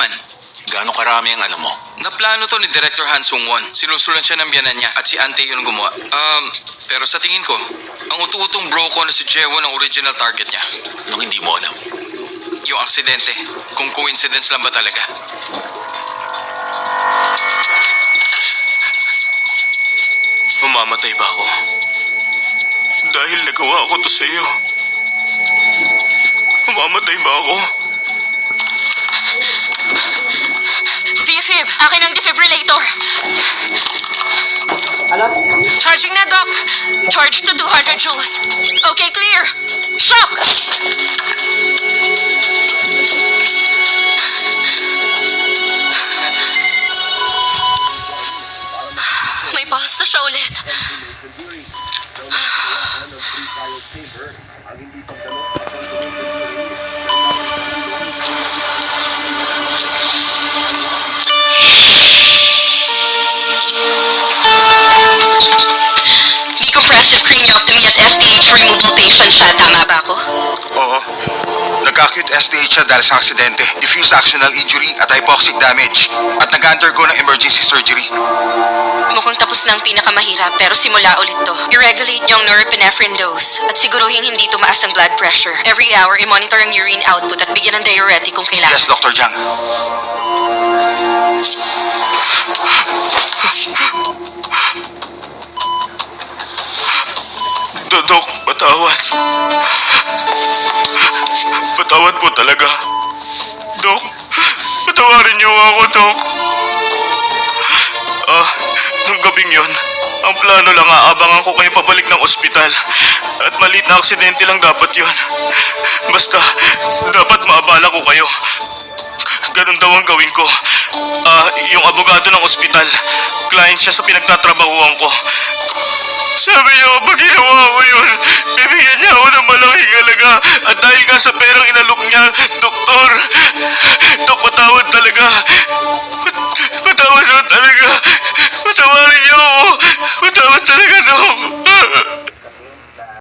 naman. Gaano karami ang alam mo? Naplano to ni Director Han Sung-won. Sinusulan siya ng biyanan niya at si Ante yun ang gumawa. Pero sa tingin ko, ang utu-utong bro ko na si Jewon ang original target niya. Anong hindi mo alam? Yung aksidente. Kung coincidence lang ba talaga? Mamamatay ba ako? Dahil nagawa ko to sa iyo. Mamamatay ba ako? Fib, akin ang defibrillator. Charging na, Doc. Charge to 200 joules. Okay, clear. Shock! May pulse na siya ulit. Decompressive craniotomy at SDH removal patient siya. Tama ba ako? Oo. Nag-acute STH siya dahil sa aksidente, diffuse axonal injury at hypoxic damage at nag-undergo ng emergency surgery. Mukhang tapos na ang pinakamahirap pero simula ulit to. I-regulate niyo ang norepinephrine dose at siguruhin hindi tumaas ang blood pressure. Every hour, i-monitor ang urine output at bigyan ng diuretic kung kailangan. Yes, Dr. Jiang. Dok, patawad. Patawad po talaga. Dok, patawarin niyo ako, Dok. Nung gabing yon, ang plano lang aabangan ko kayo pabalik ng ospital. At maliit na aksidente lang dapat yon. Basta, dapat maabala ko kayo. Ganun daw ang gawin ko. Yung abogado ng ospital, client siya sa pinagtatrabahuan ko. Sabi niya, pag ginawa mo yun, bibigyan niya ako ng malaking halaga. At dahil nga sa perang inalok niya, Doktor, Dok, patawad talaga.